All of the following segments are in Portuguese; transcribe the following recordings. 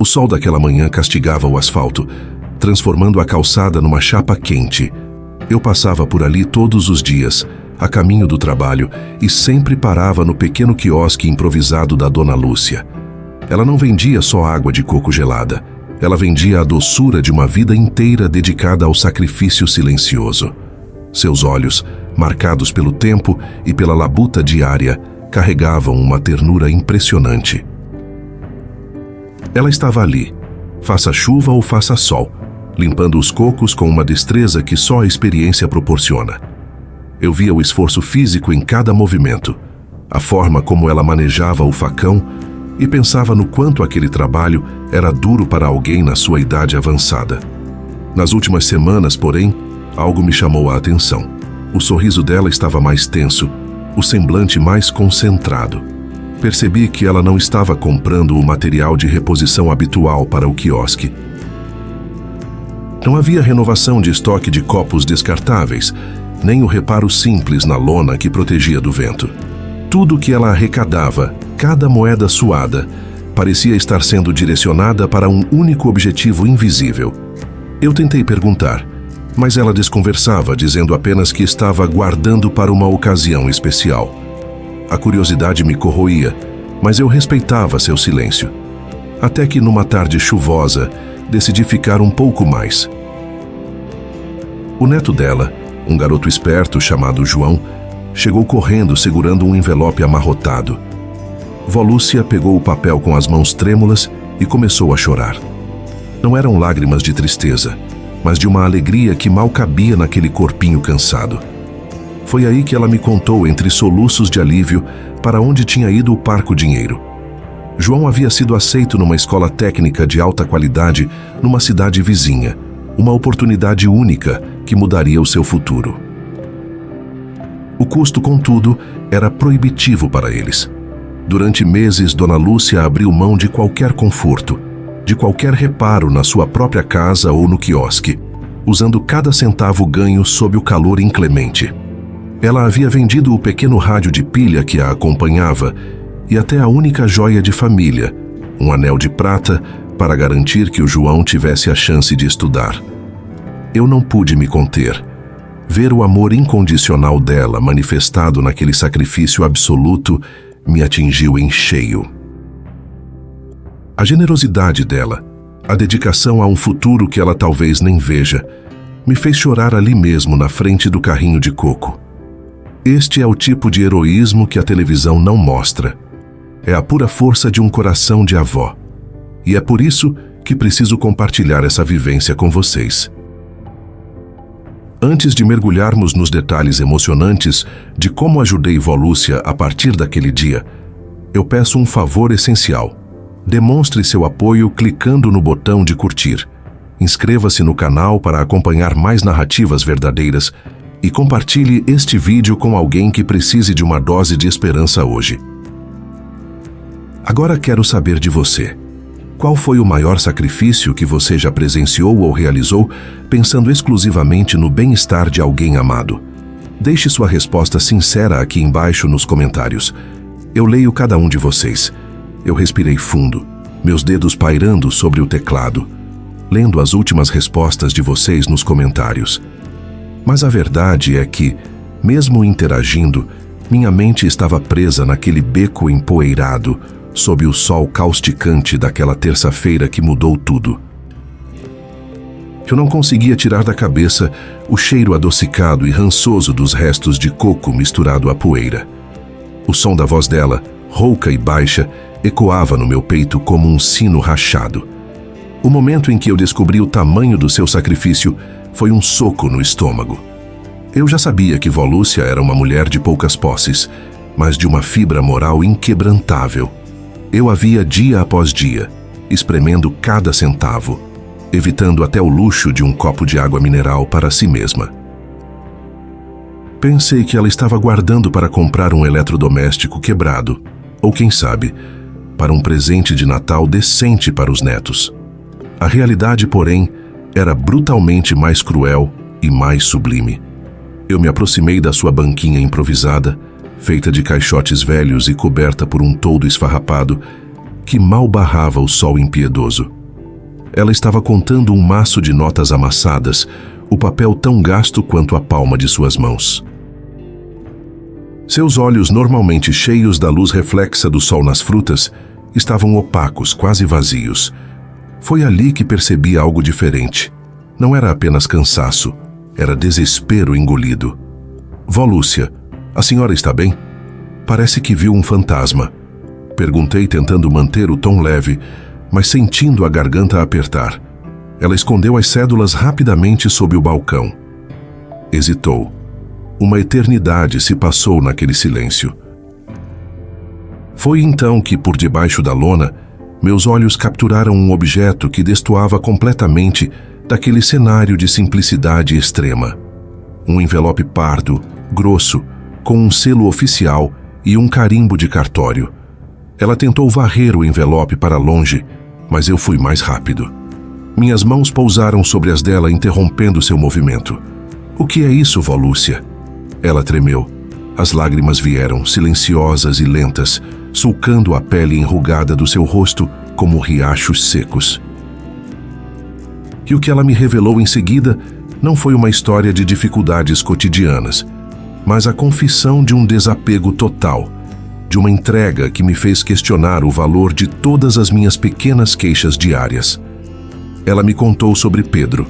O sol daquela manhã castigava o asfalto, transformando a calçada numa chapa quente. Eu passava por ali todos os dias, a caminho do trabalho, e sempre parava no pequeno quiosque improvisado da Dona Lúcia. Ela não vendia só água de coco gelada. Ela vendia a doçura de uma vida inteira dedicada ao sacrifício silencioso. Seus olhos, marcados pelo tempo e pela labuta diária, carregavam uma ternura impressionante. Ela estava ali, faça chuva ou faça sol, limpando os cocos com uma destreza que só a experiência proporciona. Eu via o esforço físico em cada movimento, a forma como ela manejava o facão, e pensava no quanto aquele trabalho era duro para alguém na sua idade avançada. Nas últimas semanas, porém, algo me chamou a atenção. O sorriso dela estava mais tenso, o semblante mais concentrado. Percebi que ela não estava comprando o material de reposição habitual para o quiosque. Não havia renovação de estoque de copos descartáveis, nem o reparo simples na lona que protegia do vento. Tudo que ela arrecadava, cada moeda suada, parecia estar sendo direcionada para um único objetivo invisível. Eu tentei perguntar, mas ela desconversava, dizendo apenas que estava guardando para uma ocasião especial. A curiosidade me corroía, mas eu respeitava seu silêncio. Até que numa tarde chuvosa, decidi ficar um pouco mais. O neto dela, um garoto esperto chamado João, chegou correndo segurando um envelope amarrotado. Vó Lúcia pegou o papel com as mãos trêmulas e começou a chorar. Não eram lágrimas de tristeza, mas de uma alegria que mal cabia naquele corpinho cansado. Foi aí que ela me contou, entre soluços de alívio, para onde tinha ido o parco dinheiro. João havia sido aceito numa escola técnica de alta qualidade numa cidade vizinha, uma oportunidade única que mudaria o seu futuro. O custo, contudo, era proibitivo para eles. Durante meses, Dona Lúcia abriu mão de qualquer conforto, de qualquer reparo na sua própria casa ou no quiosque, usando cada centavo ganho sob o calor inclemente. Ela havia vendido o pequeno rádio de pilha que a acompanhava e até a única joia de família, um anel de prata, para garantir que o João tivesse a chance de estudar. Eu não pude me conter. Ver o amor incondicional dela manifestado naquele sacrifício absoluto me atingiu em cheio. A generosidade dela, a dedicação a um futuro que ela talvez nem veja, me fez chorar ali mesmo na frente do carrinho de coco. Este é o tipo de heroísmo que a televisão não mostra. É a pura força de um coração de avó. E é por isso que preciso compartilhar essa vivência com vocês. Antes de mergulharmos nos detalhes emocionantes de como ajudei vó Lúcia a partir daquele dia, eu peço um favor essencial. Demonstre seu apoio clicando no botão de curtir. Inscreva-se no canal para acompanhar mais narrativas verdadeiras e compartilhe este vídeo com alguém que precise de uma dose de esperança hoje. Agora quero saber de você. Qual foi o maior sacrifício que você já presenciou ou realizou pensando exclusivamente no bem-estar de alguém amado? Deixe sua resposta sincera aqui embaixo nos comentários. Eu leio cada um de vocês. Eu respirei fundo, meus dedos pairando sobre o teclado, lendo as últimas respostas de vocês nos comentários. Mas a verdade é que, mesmo interagindo, minha mente estava presa naquele beco empoeirado, sob o sol causticante daquela terça-feira que mudou tudo. Eu não conseguia tirar da cabeça o cheiro adocicado e rançoso dos restos de coco misturado à poeira. O som da voz dela, rouca e baixa, ecoava no meu peito como um sino rachado. O momento em que eu descobri o tamanho do seu sacrifício foi um soco no estômago. Eu já sabia que vó Lúcia era uma mulher de poucas posses, mas de uma fibra moral inquebrantável. Eu a via dia após dia, espremendo cada centavo, evitando até o luxo de um copo de água mineral para si mesma. Pensei que ela estava guardando para comprar um eletrodoméstico quebrado, ou quem sabe, para um presente de Natal decente para os netos. A realidade, porém, era brutalmente mais cruel e mais sublime. Eu me aproximei da sua banquinha improvisada, feita de caixotes velhos e coberta por um toldo esfarrapado, que mal barrava o sol impiedoso. Ela estava contando um maço de notas amassadas, o papel tão gasto quanto a palma de suas mãos. Seus olhos, normalmente cheios da luz reflexa do sol nas frutas, estavam opacos, quase vazios. Foi ali que percebi algo diferente. Não era apenas cansaço, era desespero engolido. Vó Lúcia, a senhora está bem? Parece que viu um fantasma. Perguntei, tentando manter o tom leve, mas sentindo a garganta apertar. Ela escondeu as cédulas rapidamente sob o balcão. Hesitou. Uma eternidade se passou naquele silêncio. Foi então que, por debaixo da lona, meus olhos capturaram um objeto que destoava completamente daquele cenário de simplicidade extrema. Um envelope pardo, grosso, com um selo oficial e um carimbo de cartório. Ela tentou varrer o envelope para longe, mas eu fui mais rápido. Minhas mãos pousaram sobre as dela, interrompendo seu movimento. "O que é isso, vó Lúcia?" Ela tremeu. As lágrimas vieram, silenciosas e lentas, sulcando a pele enrugada do seu rosto como riachos secos. E o que ela me revelou em seguida não foi uma história de dificuldades cotidianas, mas a confissão de um desapego total, de uma entrega que me fez questionar o valor de todas as minhas pequenas queixas diárias. Ela me contou sobre Pedro.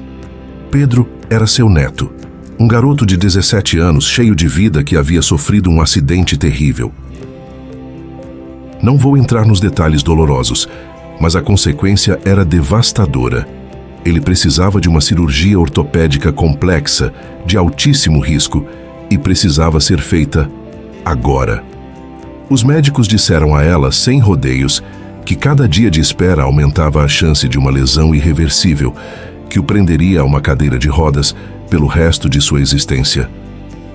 Pedro era seu neto, um garoto de 17 anos, cheio de vida, que havia sofrido um acidente terrível. Não vou entrar nos detalhes dolorosos, mas a consequência era devastadora. Ele precisava de uma cirurgia ortopédica complexa, de altíssimo risco, e precisava ser feita agora. Os médicos disseram a ela, sem rodeios, que cada dia de espera aumentava a chance de uma lesão irreversível, que o prenderia a uma cadeira de rodas pelo resto de sua existência.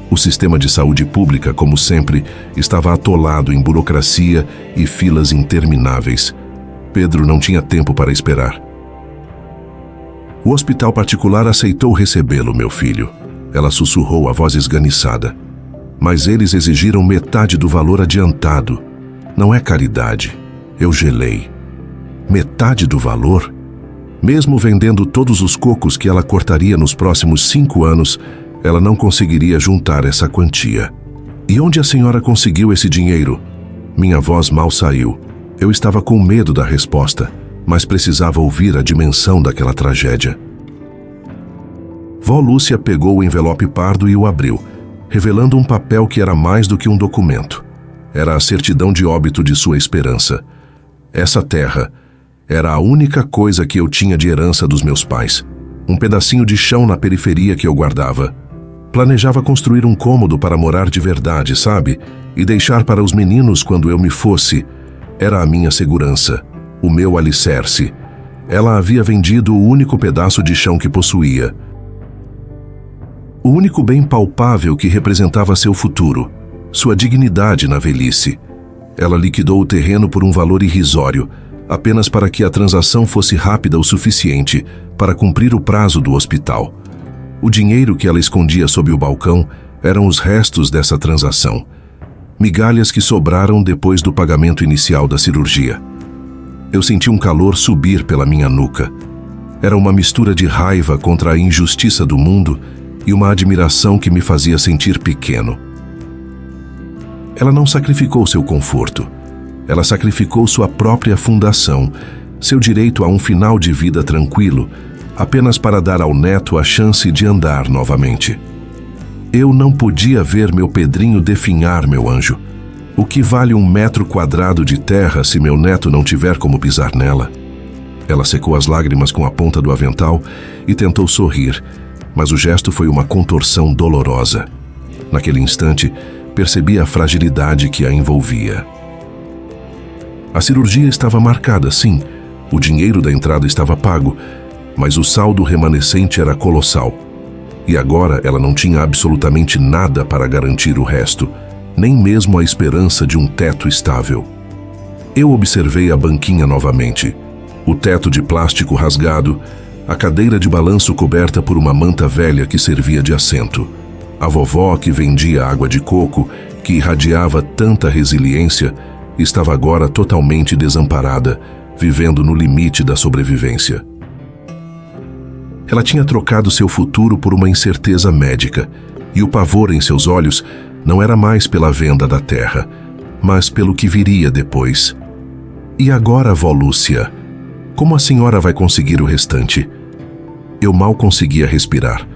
O sistema de saúde pública, como sempre, estava atolado em burocracia e filas intermináveis. Pedro não tinha tempo para esperar. O hospital particular aceitou recebê-lo, meu filho. Ela sussurrou, a voz esganiçada. Mas eles exigiram metade do valor adiantado. Não é caridade. Eu gelei. Metade do valor? Mesmo vendendo todos os cocos que ela cortaria nos próximos 5 anos, ela não conseguiria juntar essa quantia. E onde a senhora conseguiu esse dinheiro? Minha voz mal saiu. Eu estava com medo da resposta, mas precisava ouvir a dimensão daquela tragédia. Vó Lúcia pegou o envelope pardo e o abriu, revelando um papel que era mais do que um documento. Era a certidão de óbito de sua esperança. Essa terra era a única coisa que eu tinha de herança dos meus pais. Um pedacinho de chão na periferia que eu guardava. Planejava construir um cômodo para morar de verdade, sabe? E deixar para os meninos quando eu me fosse. Era a minha segurança, o meu alicerce. Ela havia vendido o único pedaço de chão que possuía. O único bem palpável que representava seu futuro, sua dignidade na velhice. Ela liquidou o terreno por um valor irrisório, apenas para que a transação fosse rápida o suficiente para cumprir o prazo do hospital. O dinheiro que ela escondia sob o balcão eram os restos dessa transação. Migalhas que sobraram depois do pagamento inicial da cirurgia. Eu senti um calor subir pela minha nuca. Era uma mistura de raiva contra a injustiça do mundo e uma admiração que me fazia sentir pequeno. Ela não sacrificou seu conforto. Ela sacrificou sua própria fundação, seu direito a um final de vida tranquilo, apenas para dar ao neto a chance de andar novamente. Eu não podia ver meu Pedrinho definhar, meu anjo. O que vale 1 metro quadrado de terra se meu neto não tiver como pisar nela? Ela secou as lágrimas com a ponta do avental e tentou sorrir, mas o gesto foi uma contorção dolorosa. Naquele instante, percebi a fragilidade que a envolvia. A cirurgia estava marcada, sim. O dinheiro da entrada estava pago, mas o saldo remanescente era colossal. E agora ela não tinha absolutamente nada para garantir o resto, nem mesmo a esperança de um teto estável. Eu observei a banquinha novamente. O teto de plástico rasgado, a cadeira de balanço coberta por uma manta velha que servia de assento, a vovó que vendia água de coco, que irradiava tanta resiliência, estava agora totalmente desamparada, vivendo no limite da sobrevivência. Ela tinha trocado seu futuro por uma incerteza médica, e o pavor em seus olhos não era mais pela venda da terra, mas pelo que viria depois. E agora, vó Lúcia, como a senhora vai conseguir o restante? Eu mal conseguia respirar.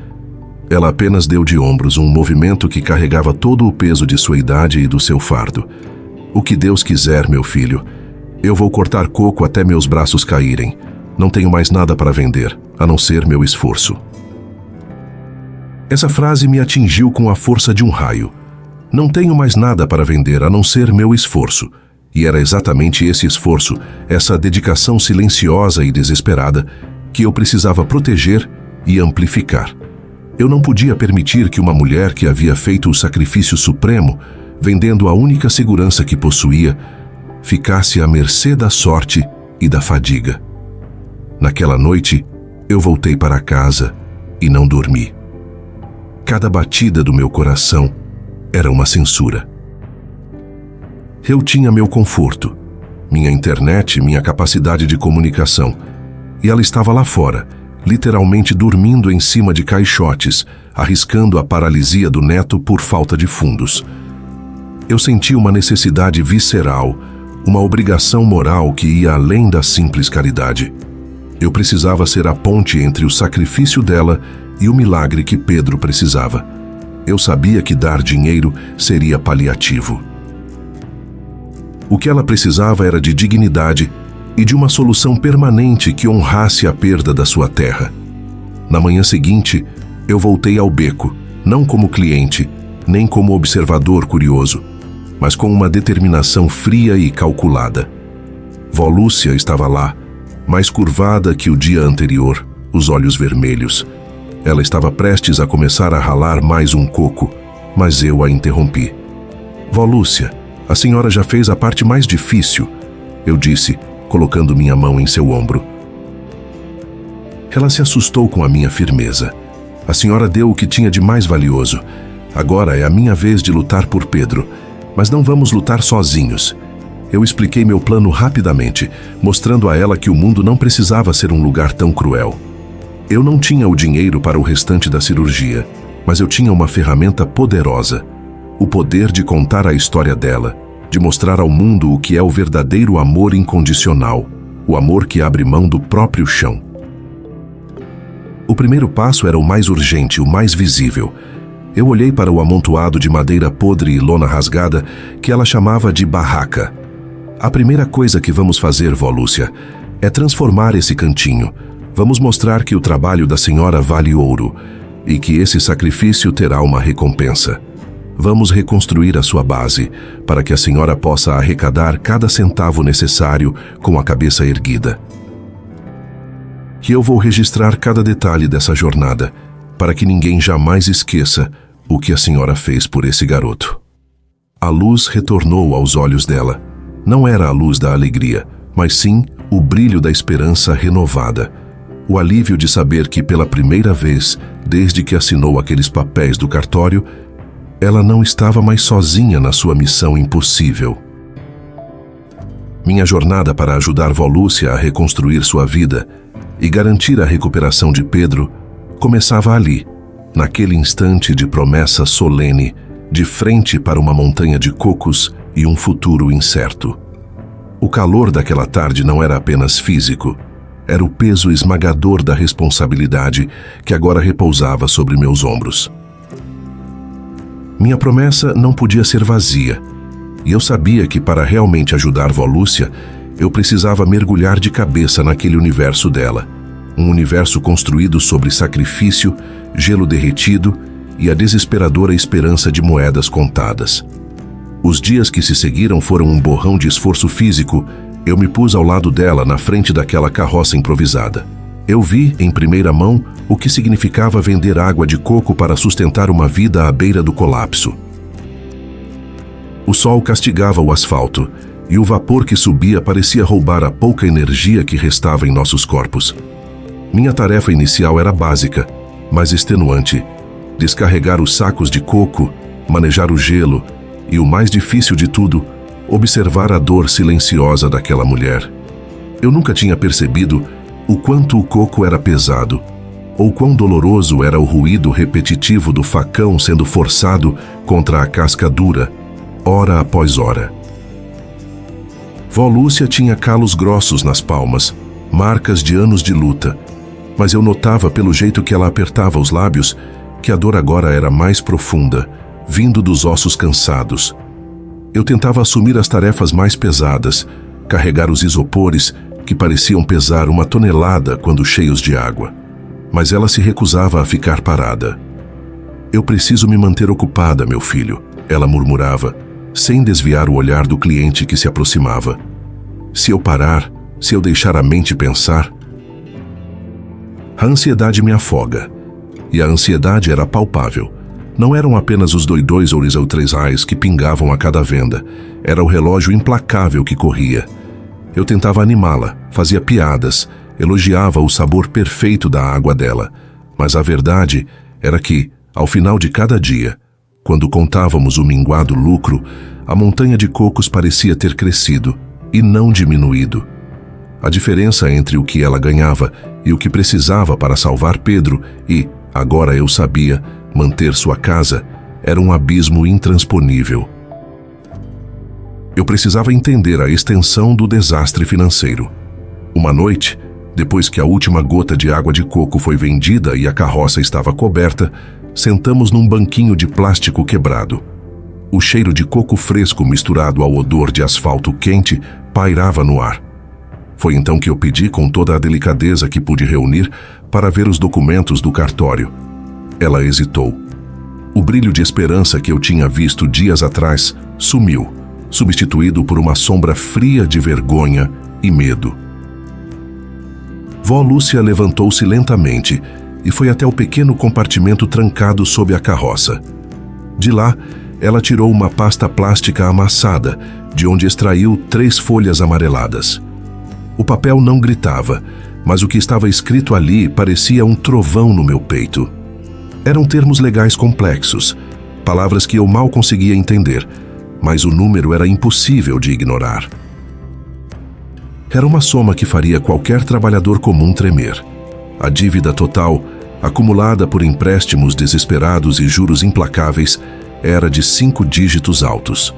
Ela apenas deu de ombros, um movimento que carregava todo o peso de sua idade e do seu fardo. O que Deus quiser, meu filho. Eu vou cortar coco até meus braços caírem. Não tenho mais nada para vender, a não ser meu esforço. Essa frase me atingiu com a força de um raio. Não tenho mais nada para vender, a não ser meu esforço. E era exatamente esse esforço, essa dedicação silenciosa e desesperada, que eu precisava proteger e amplificar. Eu não podia permitir que uma mulher que havia feito o sacrifício supremo, vendendo a única segurança que possuía, ficasse à mercê da sorte e da fadiga. Naquela noite, eu voltei para casa e não dormi. Cada batida do meu coração era uma censura. Eu tinha meu conforto, minha internet, minha capacidade de comunicação, e ela estava lá fora, literalmente dormindo em cima de caixotes, arriscando a paralisia do neto por falta de fundos. Eu senti uma necessidade visceral, uma obrigação moral que ia além da simples caridade. Eu precisava ser a ponte entre o sacrifício dela e o milagre que Pedro precisava. Eu sabia que dar dinheiro seria paliativo. O que ela precisava era de dignidade e de uma solução permanente que honrasse a perda da sua terra. Na manhã seguinte, eu voltei ao beco, não como cliente, nem como observador curioso, mas com uma determinação fria e calculada. Vó Lúcia estava lá, mais curvada que o dia anterior, os olhos vermelhos. Ela estava prestes a começar a ralar mais um coco, mas eu a interrompi. Vó Lúcia, a senhora já fez a parte mais difícil, eu disse, colocando minha mão em seu ombro. Ela se assustou com a minha firmeza. A senhora deu o que tinha de mais valioso. Agora é a minha vez de lutar por Pedro, mas não vamos lutar sozinhos. Eu expliquei meu plano rapidamente, mostrando a ela que o mundo não precisava ser um lugar tão cruel. Eu não tinha o dinheiro para o restante da cirurgia, mas eu tinha uma ferramenta poderosa, o poder de contar a história dela, de mostrar ao mundo o que é o verdadeiro amor incondicional, o amor que abre mão do próprio chão. O primeiro passo era o mais urgente, o mais visível. Eu olhei para o amontoado de madeira podre e lona rasgada que ela chamava de barraca. A primeira coisa que vamos fazer, vó Lúcia, é transformar esse cantinho. Vamos mostrar que o trabalho da senhora vale ouro e que esse sacrifício terá uma recompensa. Vamos reconstruir a sua base para que a senhora possa arrecadar cada centavo necessário com a cabeça erguida. E eu vou registrar cada detalhe dessa jornada para que ninguém jamais esqueça o que a senhora fez por esse garoto. A luz retornou aos olhos dela. Não era a luz da alegria, mas sim o brilho da esperança renovada. O alívio de saber que pela primeira vez, desde que assinou aqueles papéis do cartório, ela não estava mais sozinha na sua missão impossível. Minha jornada para ajudar vó Lúcia a reconstruir sua vida e garantir a recuperação de Pedro começava ali, naquele instante de promessa solene, de frente para uma montanha de cocos e um futuro incerto. O calor daquela tarde não era apenas físico, era o peso esmagador da responsabilidade que agora repousava sobre meus ombros. Minha promessa não podia ser vazia, e eu sabia que para realmente ajudar vó Lúcia, eu precisava mergulhar de cabeça naquele universo dela, um universo construído sobre sacrifício, gelo derretido e a desesperadora esperança de moedas contadas. Os dias que se seguiram foram um borrão de esforço físico. Eu me pus ao lado dela, na frente daquela carroça improvisada. Eu vi, em primeira mão, o que significava vender água de coco para sustentar uma vida à beira do colapso. O sol castigava o asfalto, e o vapor que subia parecia roubar a pouca energia que restava em nossos corpos. Minha tarefa inicial era básica, mas extenuante: descarregar os sacos de coco, manejar o gelo e, o mais difícil de tudo, observar a dor silenciosa daquela mulher. Eu nunca tinha percebido o quanto o coco era pesado, ou quão doloroso era o ruído repetitivo do facão sendo forçado contra a casca dura, hora após hora. Vó Lúcia tinha calos grossos nas palmas, marcas de anos de luta, mas eu notava pelo jeito que ela apertava os lábios que a dor agora era mais profunda, vindo dos ossos cansados. Eu tentava assumir as tarefas mais pesadas, carregar os isopores que pareciam pesar 1 tonelada quando cheios de água. Mas ela se recusava a ficar parada. "Eu preciso me manter ocupada, meu filho", ela murmurava, sem desviar o olhar do cliente que se aproximava. "Se eu parar, se eu deixar a mente pensar..." A ansiedade me afoga. E a ansiedade era palpável. Não eram apenas os R$2 ou R$3 que pingavam a cada venda. Era o relógio implacável que corria. Eu tentava animá-la, fazia piadas, elogiava o sabor perfeito da água dela. Mas a verdade era que, ao final de cada dia, quando contávamos o minguado lucro, a montanha de cocos parecia ter crescido e não diminuído. A diferença entre o que ela ganhava e o que precisava para salvar Pedro e, agora eu sabia, manter sua casa, era um abismo intransponível. Eu precisava entender a extensão do desastre financeiro. Uma noite, depois que a última gota de água de coco foi vendida e a carroça estava coberta, sentamos num banquinho de plástico quebrado. O cheiro de coco fresco misturado ao odor de asfalto quente pairava no ar. Foi então que eu pedi com toda a delicadeza que pude reunir para ver os documentos do cartório. Ela hesitou. O brilho de esperança que eu tinha visto dias atrás sumiu, substituído por uma sombra fria de vergonha e medo. Vó Lúcia levantou-se lentamente e foi até o pequeno compartimento trancado sob a carroça. De lá, ela tirou uma pasta plástica amassada, de onde extraiu 3 folhas amareladas. O papel não gritava, mas o que estava escrito ali parecia um trovão no meu peito. Eram termos legais complexos, palavras que eu mal conseguia entender, mas o número era impossível de ignorar. Era uma soma que faria qualquer trabalhador comum tremer. A dívida total, acumulada por empréstimos desesperados e juros implacáveis, era de 5 dígitos altos.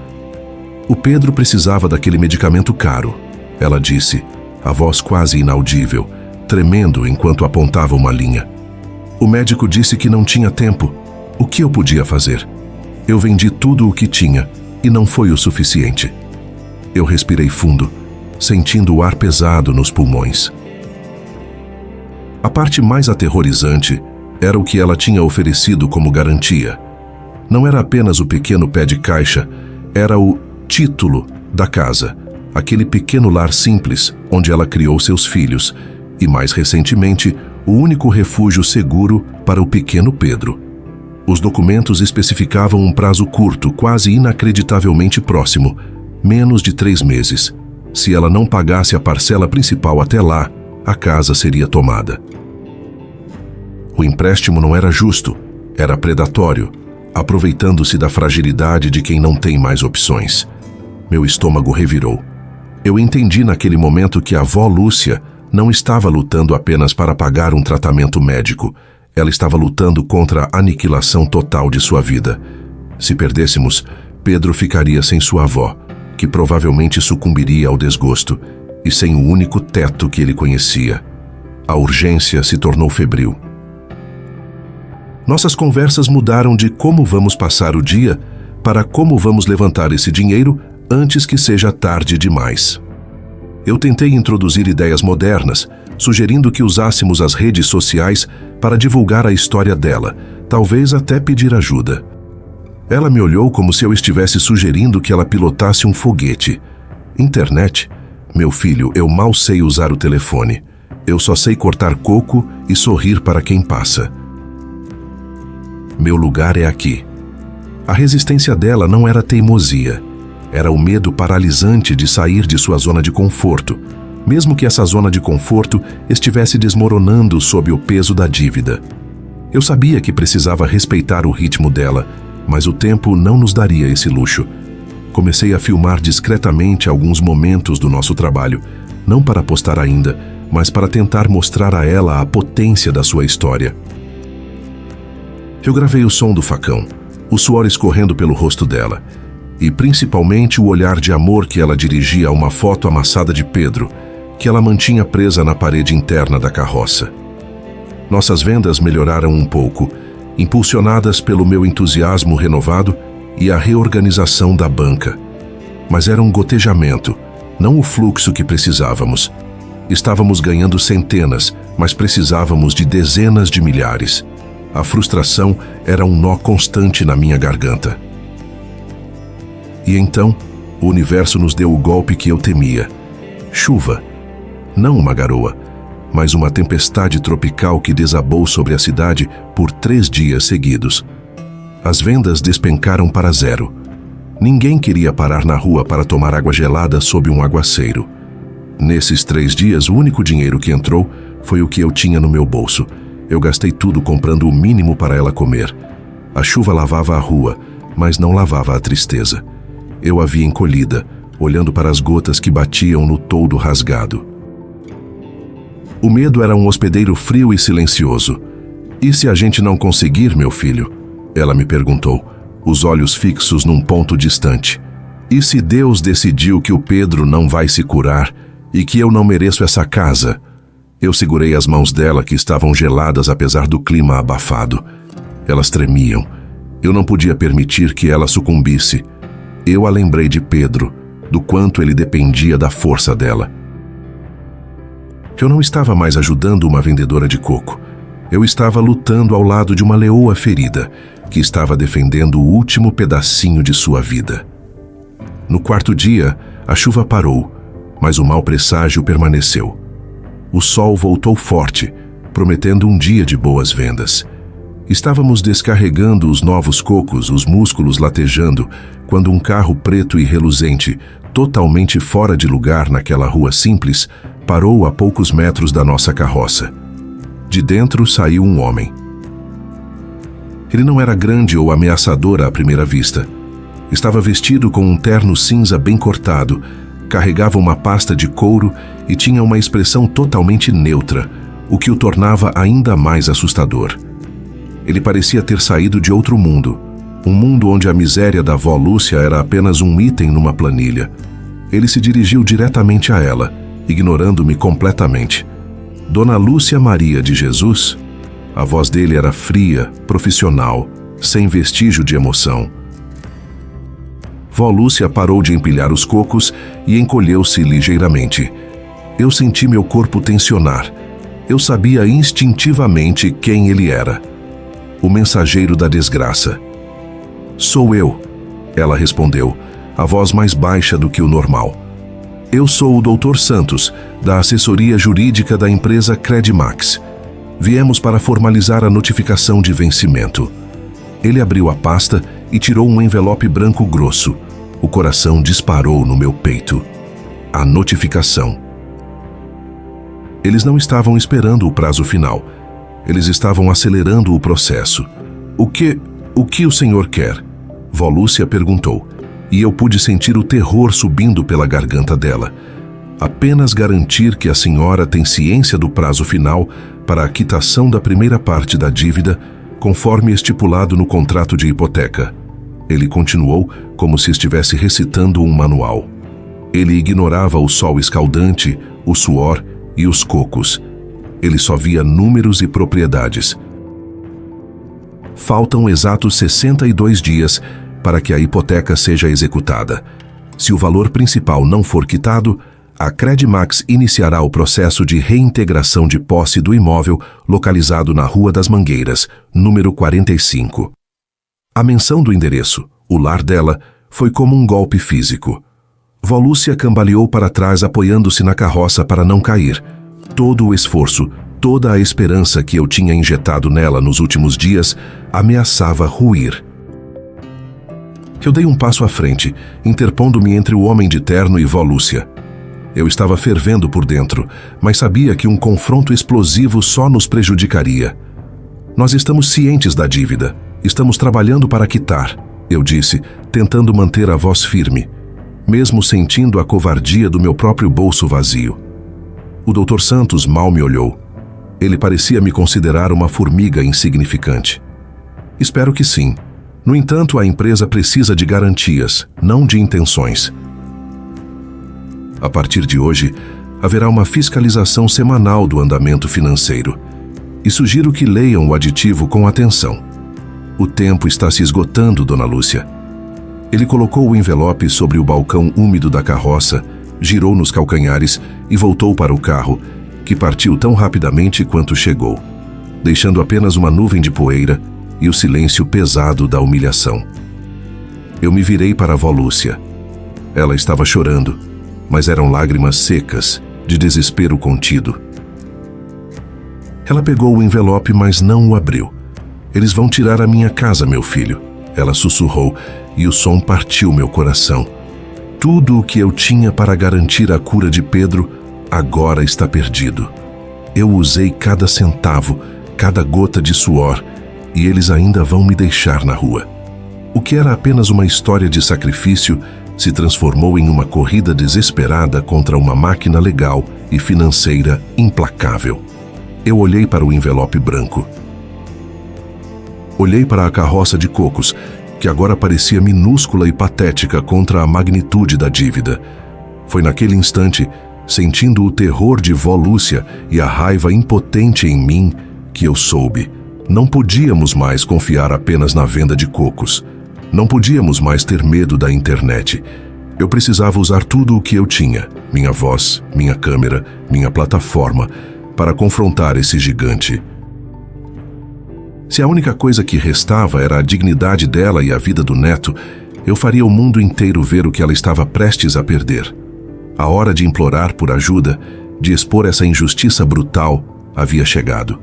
O Pedro precisava daquele medicamento caro, ela disse, a voz quase inaudível, tremendo enquanto apontava uma linha. O médico disse que não tinha tempo. O que eu podia fazer? Eu vendi tudo o que tinha e não foi o suficiente. Eu respirei fundo, sentindo o ar pesado nos pulmões. A parte mais aterrorizante era o que ela tinha oferecido como garantia. Não era apenas o pequeno pé de caixa, era o título da casa, aquele pequeno lar simples onde ela criou seus filhos e, mais recentemente, o único refúgio seguro para o pequeno Pedro. Os documentos especificavam um prazo curto, quase inacreditavelmente próximo, menos de 3 meses. Se ela não pagasse a parcela principal até lá, a casa seria tomada. O empréstimo não era justo, era predatório, aproveitando-se da fragilidade de quem não tem mais opções. Meu estômago revirou. Eu entendi naquele momento que a avó Lúcia não estava lutando apenas para pagar um tratamento médico. Ela estava lutando contra a aniquilação total de sua vida. Se perdêssemos, Pedro ficaria sem sua avó, que provavelmente sucumbiria ao desgosto, e sem o único teto que ele conhecia. A urgência se tornou febril. Nossas conversas mudaram de como vamos passar o dia para como vamos levantar esse dinheiro antes que seja tarde demais. Eu tentei introduzir ideias modernas, sugerindo que usássemos as redes sociais para divulgar a história dela, talvez até pedir ajuda. Ela me olhou como se eu estivesse sugerindo que ela pilotasse um foguete. Internet? Meu filho, eu mal sei usar o telefone. Eu só sei cortar coco e sorrir para quem passa. Meu lugar é aqui. A resistência dela não era teimosia. Era o medo paralisante de sair de sua zona de conforto, mesmo que essa zona de conforto estivesse desmoronando sob o peso da dívida. Eu sabia que precisava respeitar o ritmo dela, mas o tempo não nos daria esse luxo. Comecei a filmar discretamente alguns momentos do nosso trabalho, não para postar ainda, mas para tentar mostrar a ela a potência da sua história. Eu gravei o som do facão, o suor escorrendo pelo rosto dela, e principalmente o olhar de amor que ela dirigia a uma foto amassada de Pedro, que ela mantinha presa na parede interna da carroça. Nossas vendas melhoraram um pouco, impulsionadas pelo meu entusiasmo renovado e a reorganização da banca. Mas era um gotejamento, não o fluxo que precisávamos. Estávamos ganhando centenas, mas precisávamos de dezenas de milhares. A frustração era um nó constante na minha garganta. E então, o universo nos deu o golpe que eu temia. Chuva. Não uma garoa, mas uma tempestade tropical que desabou sobre a cidade por 3 dias seguidos. As vendas despencaram para zero. Ninguém queria parar na rua para tomar água gelada sob um aguaceiro. Nesses 3 dias, o único dinheiro que entrou foi o que eu tinha no meu bolso. Eu gastei tudo comprando o mínimo para ela comer. A chuva lavava a rua, mas não lavava a tristeza. Eu a vi encolhida, olhando para as gotas que batiam no toldo rasgado. O medo era um hospedeiro frio e silencioso. "E se a gente não conseguir, meu filho?" Ela me perguntou, os olhos fixos num ponto distante. "E se Deus decidiu que o Pedro não vai se curar e que eu não mereço essa casa?" Eu segurei as mãos dela, que estavam geladas apesar do clima abafado. Elas tremiam. Eu não podia permitir que ela sucumbisse. Eu a lembrei de Pedro, do quanto ele dependia da força dela. Eu não estava mais ajudando uma vendedora de coco. Eu estava lutando ao lado de uma leoa ferida, que estava defendendo o último pedacinho de sua vida. No 4º dia, a chuva parou, mas o mau presságio permaneceu. O sol voltou forte, prometendo um dia de boas vendas. Estávamos descarregando os novos cocos, os músculos latejando, quando um carro preto e reluzente, totalmente fora de lugar naquela rua simples, parou a poucos metros da nossa carroça. De dentro saiu um homem. Ele não era grande ou ameaçador à primeira vista. Estava vestido com um terno cinza bem cortado, carregava uma pasta de couro e tinha uma expressão totalmente neutra, o que o tornava ainda mais assustador. Ele parecia ter saído de outro mundo, um mundo onde a miséria da avó Lúcia era apenas um item numa planilha. Ele se dirigiu diretamente a ela, ignorando-me completamente. Dona Lúcia Maria de Jesus? A voz dele era fria, profissional, sem vestígio de emoção. Vó Lúcia parou de empilhar os cocos e encolheu-se ligeiramente. Eu senti meu corpo tensionar. Eu sabia instintivamente quem ele era. O mensageiro da desgraça. "Sou eu", ela respondeu, a voz mais baixa do que o normal. "Eu sou o Dr. Santos, da assessoria jurídica da empresa Credimax. Viemos para formalizar a notificação de vencimento." Ele abriu a pasta e tirou um envelope branco grosso. O coração disparou no meu peito. A notificação. Eles não estavam esperando o prazo final. Eles estavam acelerando o processo. O que o senhor quer?" Vó Lúcia perguntou, e eu pude sentir o terror subindo pela garganta dela. "Apenas garantir que a senhora tem ciência do prazo final para a quitação da primeira parte da dívida, conforme estipulado no contrato de hipoteca." Ele continuou como se estivesse recitando um manual. Ele ignorava o sol escaldante, o suor e os cocos. Ele só via números e propriedades. Faltam exatos 62 dias para que a hipoteca seja executada. Se o valor principal não for quitado, a Credimax iniciará o processo de reintegração de posse do imóvel localizado na Rua das Mangueiras, número 45. A menção do endereço, o lar dela, foi como um golpe físico. Vó Lúcia cambaleou para trás, apoiando-se na carroça para não cair. Todo o esforço, toda a esperança que eu tinha injetado nela nos últimos dias ameaçava ruir. Eu dei um passo à frente, interpondo-me entre o homem de terno e Vó Lúcia. Eu estava fervendo por dentro, mas sabia que um confronto explosivo só nos prejudicaria. "Nós estamos cientes da dívida. Estamos trabalhando para quitar", eu disse, tentando manter a voz firme, mesmo sentindo a covardia do meu próprio bolso vazio. O Dr. Santos mal me olhou. Ele parecia me considerar uma formiga insignificante. Espero que sim. No entanto, a empresa precisa de garantias, não de intenções. A partir de hoje, haverá uma fiscalização semanal do andamento financeiro. E sugiro que leiam o aditivo com atenção. O tempo está se esgotando, Dona Lúcia. Ele colocou o envelope sobre o balcão úmido da carroça, girou nos calcanhares e voltou para o carro, que partiu tão rapidamente quanto chegou, deixando apenas uma nuvem de poeira e o silêncio pesado da humilhação. Eu me virei para a avó Lúcia. Ela estava chorando, mas eram lágrimas secas, de desespero contido. Ela pegou o envelope, mas não o abriu. Eles vão tirar a minha casa, meu filho. Ela sussurrou, e o som partiu meu coração. Tudo o que eu tinha para garantir a cura de Pedro agora está perdido. Eu usei cada centavo, cada gota de suor, e eles ainda vão me deixar na rua. O que era apenas uma história de sacrifício se transformou em uma corrida desesperada contra uma máquina legal e financeira implacável. Eu olhei para o envelope branco. Olhei para a carroça de cocos, que agora parecia minúscula e patética contra a magnitude da dívida. Foi naquele instante, sentindo o terror de vó Lúcia e a raiva impotente em mim, que eu soube. Não podíamos mais confiar apenas na venda de cocos. Não podíamos mais ter medo da internet. Eu precisava usar tudo o que eu tinha, minha voz, minha câmera, minha plataforma, para confrontar esse gigante. Se a única coisa que restava era a dignidade dela e a vida do neto, eu faria o mundo inteiro ver o que ela estava prestes a perder. A hora de implorar por ajuda, de expor essa injustiça brutal, havia chegado.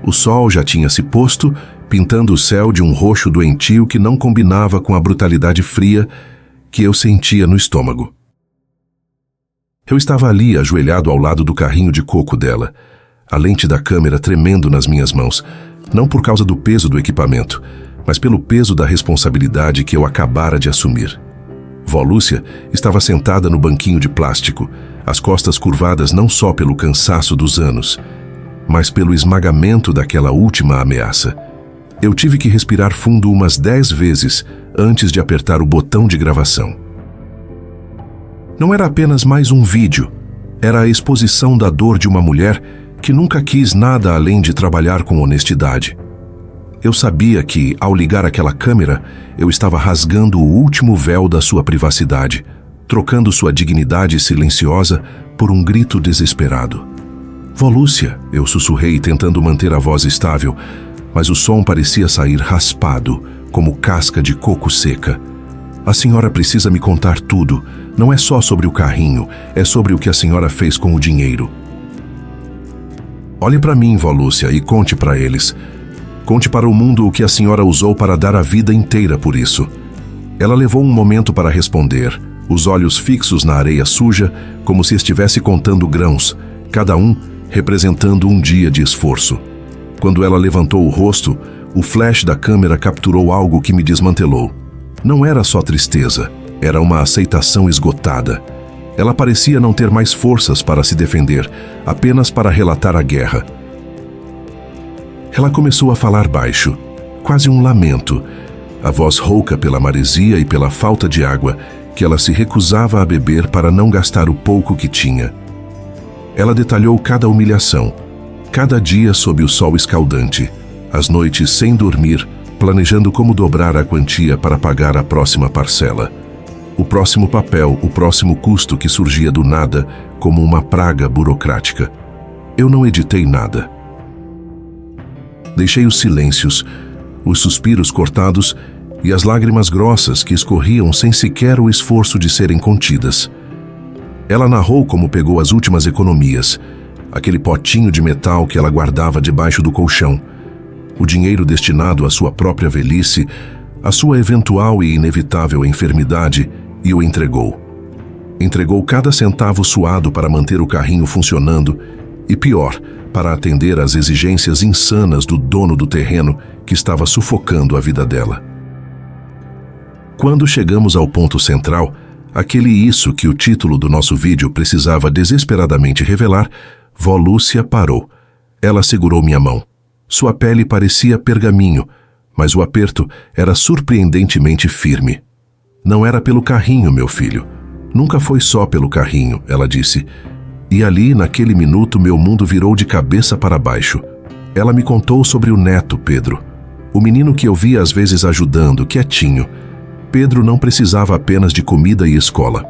O sol já tinha se posto, pintando o céu de um roxo doentio que não combinava com a brutalidade fria que eu sentia no estômago. Eu estava ali, ajoelhado ao lado do carrinho de coco dela, a lente da câmera tremendo nas minhas mãos, não por causa do peso do equipamento, mas pelo peso da responsabilidade que eu acabara de assumir. Vó Lúcia estava sentada no banquinho de plástico, as costas curvadas não só pelo cansaço dos anos, mas pelo esmagamento daquela última ameaça. Eu tive que respirar fundo umas 10 vezes antes de apertar o botão de gravação. Não era apenas mais um vídeo, era a exposição da dor de uma mulher que nunca quis nada além de trabalhar com honestidade. Eu sabia que, ao ligar aquela câmera, eu estava rasgando o último véu da sua privacidade, trocando sua dignidade silenciosa por um grito desesperado. Vó Lúcia, eu sussurrei tentando manter a voz estável, mas o som parecia sair raspado, como casca de coco seca. A senhora precisa me contar tudo. Não é só sobre o carrinho, é sobre o que a senhora fez com o dinheiro. Olhe para mim, vó Lúcia, e conte para eles. Conte para o mundo o que a senhora usou para dar a vida inteira por isso. Ela levou um momento para responder, os olhos fixos na areia suja, como se estivesse contando grãos, cada um representando um dia de esforço. Quando ela levantou o rosto, o flash da câmera capturou algo que me desmantelou. Não era só tristeza, era uma aceitação esgotada. Ela parecia não ter mais forças para se defender, apenas para relatar a guerra. Ela começou a falar baixo, quase um lamento, a voz rouca pela maresia e pela falta de água que ela se recusava a beber para não gastar o pouco que tinha. Ela detalhou cada humilhação, cada dia sob o sol escaldante, as noites sem dormir, planejando como dobrar a quantia para pagar a próxima parcela. O próximo papel, o próximo custo que surgia do nada como uma praga burocrática. Eu não editei nada. Deixei os silêncios, os suspiros cortados e as lágrimas grossas que escorriam sem sequer o esforço de serem contidas. Ela narrou como pegou as últimas economias, aquele potinho de metal que ela guardava debaixo do colchão, o dinheiro destinado à sua própria velhice, à sua eventual e inevitável enfermidade, e o entregou. Entregou cada centavo suado para manter o carrinho funcionando e, pior, para atender às exigências insanas do dono do terreno que estava sufocando a vida dela. Quando chegamos ao ponto central, aquele isso que o título do nosso vídeo precisava desesperadamente revelar, vó Lúcia parou. Ela segurou minha mão. Sua pele parecia pergaminho, mas o aperto era surpreendentemente firme. Não era pelo carrinho, meu filho. Nunca foi só pelo carrinho, ela disse. E ali, naquele minuto, meu mundo virou de cabeça para baixo. Ela me contou sobre o neto, Pedro. O menino que eu via às vezes ajudando, quietinho. Pedro não precisava apenas de comida e escola.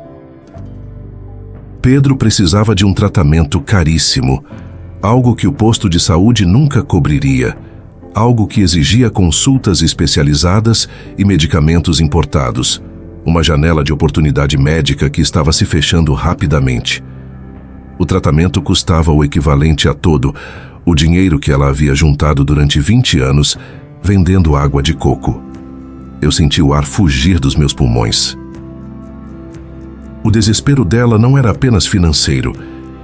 Pedro precisava de um tratamento caríssimo, algo que o posto de saúde nunca cobriria, algo que exigia consultas especializadas e medicamentos importados, uma janela de oportunidade médica que estava se fechando rapidamente. O tratamento custava o equivalente a todo o dinheiro que ela havia juntado durante 20 anos vendendo água de coco. Eu senti o ar fugir dos meus pulmões. O desespero dela não era apenas financeiro,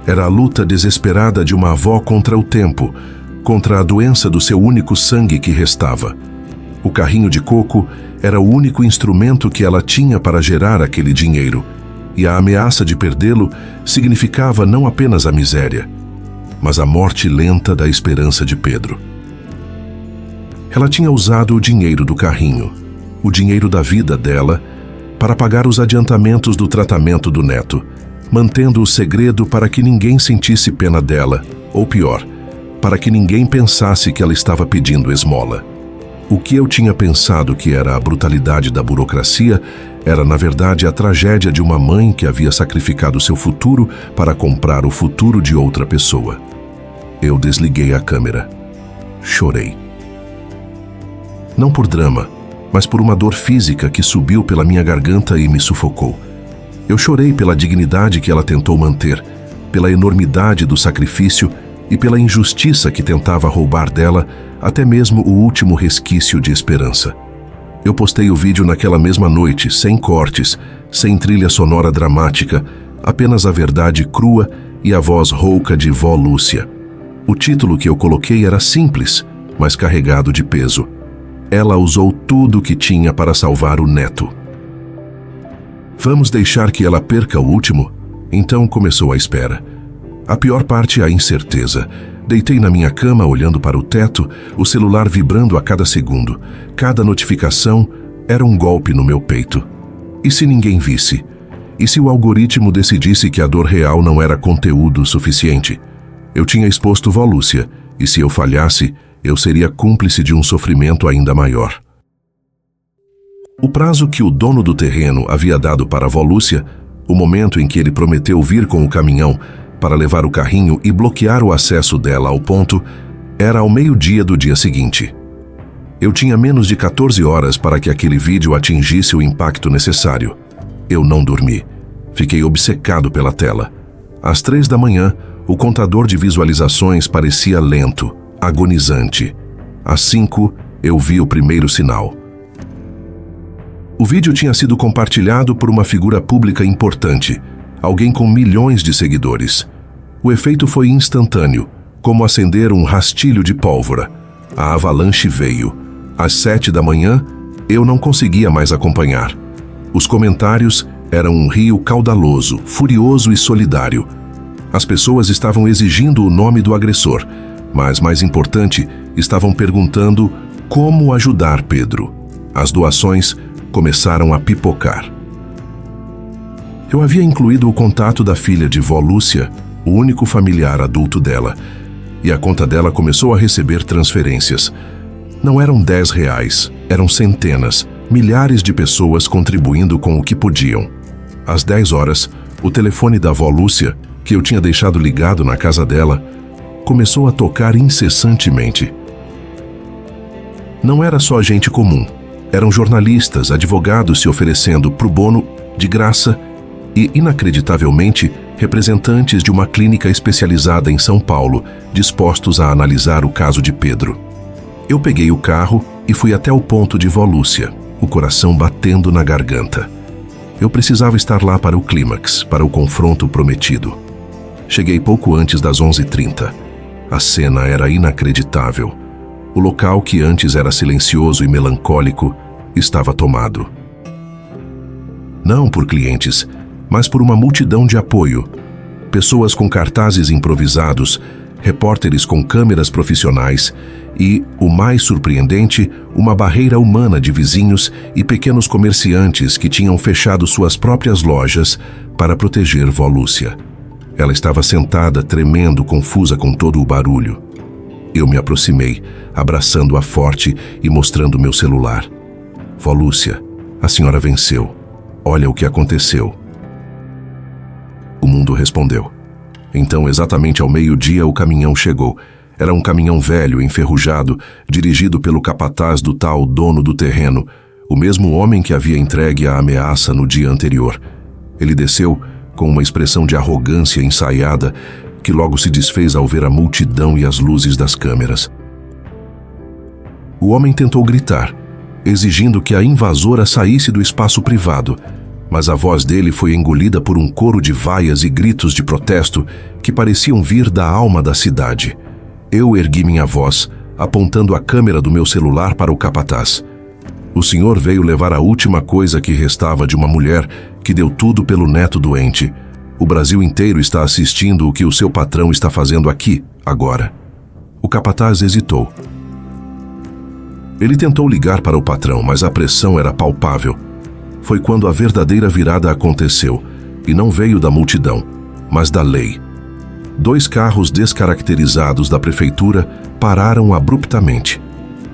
era a luta desesperada de uma avó contra o tempo, contra a doença do seu único sangue que restava. O carrinho de coco era o único instrumento que ela tinha para gerar aquele dinheiro, e a ameaça de perdê-lo significava não apenas a miséria, mas a morte lenta da esperança de Pedro. Ela tinha usado o dinheiro do carrinho, o dinheiro da vida dela, para pagar os adiantamentos do tratamento do neto, mantendo o segredo para que ninguém sentisse pena dela, ou pior, para que ninguém pensasse que ela estava pedindo esmola. O que eu tinha pensado que era a brutalidade da burocracia era, na verdade, a tragédia de uma mãe que havia sacrificado seu futuro para comprar o futuro de outra pessoa. Eu desliguei a câmera. Chorei. Não por drama, mas por uma dor física que subiu pela minha garganta e me sufocou. Eu chorei pela dignidade que ela tentou manter, pela enormidade do sacrifício e pela injustiça que tentava roubar dela até mesmo o último resquício de esperança. Eu postei o vídeo naquela mesma noite, sem cortes, sem trilha sonora dramática, apenas a verdade crua e a voz rouca de vó Lúcia. O título que eu coloquei era simples, mas carregado de peso. Ela usou tudo o que tinha para salvar o neto. Vamos deixar que ela perca o último? Então começou a espera. A pior parte é a incerteza. Deitei na minha cama olhando para o teto, o celular vibrando a cada segundo. Cada notificação era um golpe no meu peito. E se ninguém visse? E se o algoritmo decidisse que a dor real não era conteúdo suficiente? Eu tinha exposto vó Lúcia, e se eu falhasse, eu seria cúmplice de um sofrimento ainda maior. O prazo que o dono do terreno havia dado para vó Lúcia, o momento em que ele prometeu vir com o caminhão para levar o carrinho e bloquear o acesso dela ao ponto, era ao meio-dia do dia seguinte. Eu tinha menos de 14 horas para que aquele vídeo atingisse o impacto necessário. Eu não dormi. Fiquei obcecado pela tela. Às 3 da manhã, o contador de visualizações parecia lento, agonizante. Às 5, eu vi o primeiro sinal. O vídeo tinha sido compartilhado por uma figura pública importante, alguém com milhões de seguidores. O efeito foi instantâneo, como acender um rastilho de pólvora. A avalanche veio. Às 7 da manhã, eu não conseguia mais acompanhar. Os comentários eram um rio caudaloso, furioso e solidário. As pessoas estavam exigindo o nome do agressor, mas, mais importante, estavam perguntando como ajudar Pedro. As doações começaram a pipocar. Eu havia incluído o contato da filha de vó Lúcia, o único familiar adulto dela, e a conta dela começou a receber transferências. Não eram R$10, eram centenas, milhares de pessoas contribuindo com o que podiam. Às 10 horas, o telefone da vó Lúcia, que eu tinha deixado ligado na casa dela, começou a tocar incessantemente. Não era só gente comum. Eram jornalistas, advogados se oferecendo pro bono, de graça, e, inacreditavelmente, representantes de uma clínica especializada em São Paulo, dispostos a analisar o caso de Pedro. Eu peguei o carro e fui até o ponto de vó Lúcia, o coração batendo na garganta. Eu precisava estar lá para o clímax, para o confronto prometido. Cheguei pouco antes das 11h30. A cena era inacreditável. O local, que antes era silencioso e melancólico, estava tomado. Não por clientes, mas por uma multidão de apoio. Pessoas com cartazes improvisados, repórteres com câmeras profissionais e, o mais surpreendente, uma barreira humana de vizinhos e pequenos comerciantes que tinham fechado suas próprias lojas para proteger Vó Lúcia. Ela estava sentada, tremendo, confusa com todo o barulho. Eu me aproximei, abraçando-a forte e mostrando meu celular. Vó Lúcia, a senhora venceu. Olha o que aconteceu. O mundo respondeu. Então, exatamente ao meio-dia, o caminhão chegou. Era um caminhão velho, enferrujado, dirigido pelo capataz do tal dono do terreno, o mesmo homem que havia entregue a ameaça no dia anterior. Ele desceu com uma expressão de arrogância ensaiada que logo se desfez ao ver a multidão e as luzes das câmeras. O homem tentou gritar, exigindo que a invasora saísse do espaço privado, mas a voz dele foi engolida por um coro de vaias e gritos de protesto que pareciam vir da alma da cidade. Eu ergui minha voz, apontando a câmera do meu celular para o capataz. O senhor veio levar a última coisa que restava de uma mulher que deu tudo pelo neto doente. O Brasil inteiro está assistindo o que o seu patrão está fazendo aqui, agora. O capataz hesitou. Ele tentou ligar para o patrão, mas a pressão era palpável. Foi quando a verdadeira virada aconteceu, e não veio da multidão, mas da lei. 2 carros descaracterizados da prefeitura pararam abruptamente.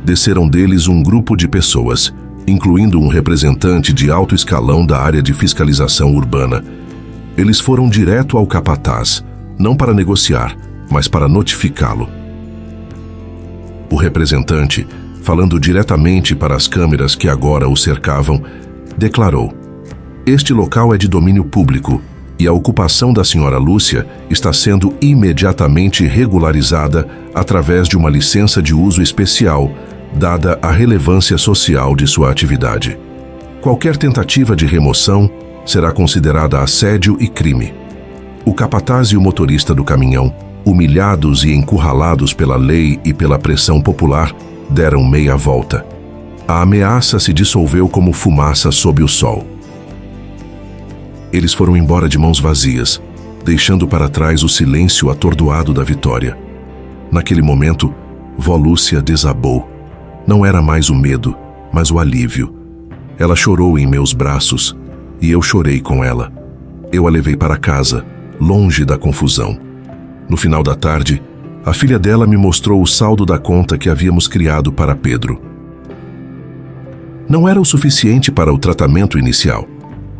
Desceram deles um grupo de pessoas, incluindo um representante de alto escalão da área de fiscalização urbana. Eles foram direto ao capataz, não para negociar, mas para notificá-lo. O representante, falando diretamente para as câmeras que agora o cercavam, declarou: "Este local é de domínio público e a ocupação da senhora Lúcia está sendo imediatamente regularizada através de uma licença de uso especial, dada a relevância social de sua atividade. Qualquer tentativa de remoção será considerada assédio e crime." O capataz e o motorista do caminhão, humilhados e encurralados pela lei e pela pressão popular, deram meia volta. A ameaça se dissolveu como fumaça sob o sol. Eles foram embora de mãos vazias, deixando para trás o silêncio atordoado da vitória. Naquele momento, Vó Lúcia desabou. Não era mais o medo, mas o alívio. Ela chorou em meus braços, e eu chorei com ela. Eu a levei para casa, longe da confusão. No final da tarde, a filha dela me mostrou o saldo da conta que havíamos criado para Pedro. Não era o suficiente para o tratamento inicial.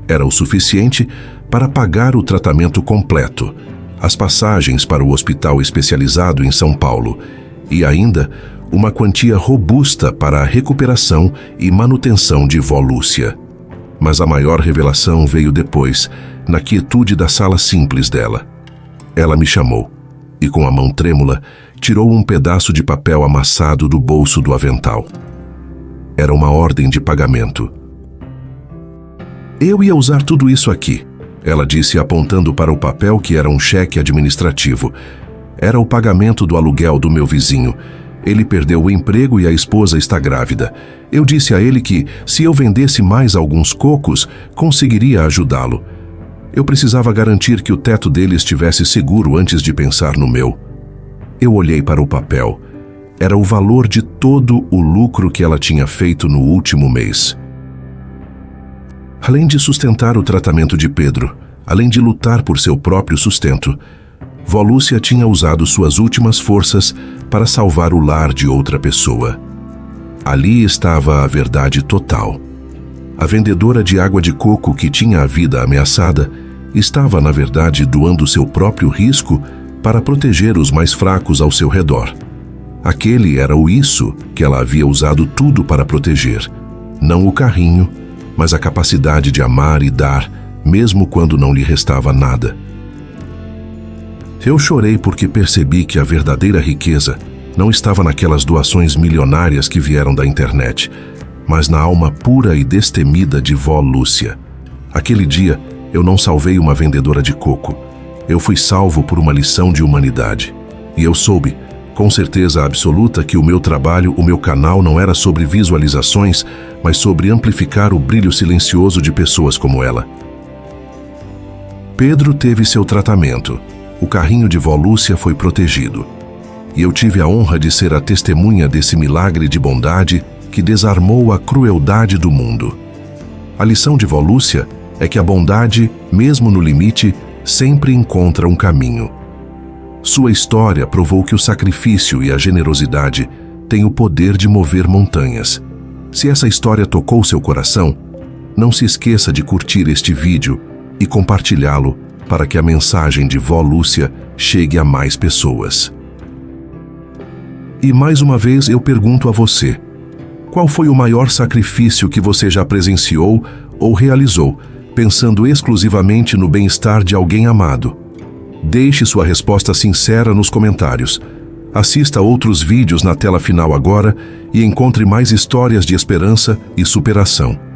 Era o suficiente para pagar o tratamento completo, as passagens para o hospital especializado em São Paulo e ainda uma quantia robusta para a recuperação e manutenção de Vó Lúcia. Mas a maior revelação veio depois, na quietude da sala simples dela. Ela me chamou e, com a mão trêmula, tirou um pedaço de papel amassado do bolso do avental. Era uma ordem de pagamento. "Eu ia usar tudo isso aqui", ela disse, apontando para o papel que era um cheque administrativo. Era o pagamento do aluguel do meu vizinho. Ele perdeu o emprego e a esposa está grávida. Eu disse a ele que, se eu vendesse mais alguns cocos, conseguiria ajudá-lo. Eu precisava garantir que o teto dele estivesse seguro antes de pensar no meu. Eu olhei para o papel. Era o valor de todo o lucro que ela tinha feito no último mês. Além de sustentar o tratamento de Pedro, além de lutar por seu próprio sustento, Vó Lúcia tinha usado suas últimas forças para salvar o lar de outra pessoa. Ali estava a verdade total. A vendedora de água de coco que tinha a vida ameaçada estava, na verdade, doando seu próprio risco para proteger os mais fracos ao seu redor. Aquele era o isso que ela havia usado tudo para proteger. Não o carrinho, mas a capacidade de amar e dar, mesmo quando não lhe restava nada. Eu chorei porque percebi que a verdadeira riqueza não estava naquelas doações milionárias que vieram da internet, mas na alma pura e destemida de Vó Lúcia. Aquele dia, eu não salvei uma vendedora de coco. Eu fui salvo por uma lição de humanidade. E eu soube, com certeza absoluta que o meu trabalho, o meu canal não era sobre visualizações, mas sobre amplificar o brilho silencioso de pessoas como ela. Pedro teve seu tratamento. O carrinho de vó Lúcia foi protegido. E eu tive a honra de ser a testemunha desse milagre de bondade que desarmou a crueldade do mundo. A lição de vó Lúcia é que a bondade, mesmo no limite, sempre encontra um caminho. Sua história provou que o sacrifício e a generosidade têm o poder de mover montanhas. Se essa história tocou seu coração, não se esqueça de curtir este vídeo e compartilhá-lo para que a mensagem de vó Lúcia chegue a mais pessoas. E mais uma vez eu pergunto a você, qual foi o maior sacrifício que você já presenciou ou realizou, pensando exclusivamente no bem-estar de alguém amado? Deixe sua resposta sincera nos comentários. Assista outros vídeos na tela final agora e encontre mais histórias de esperança e superação.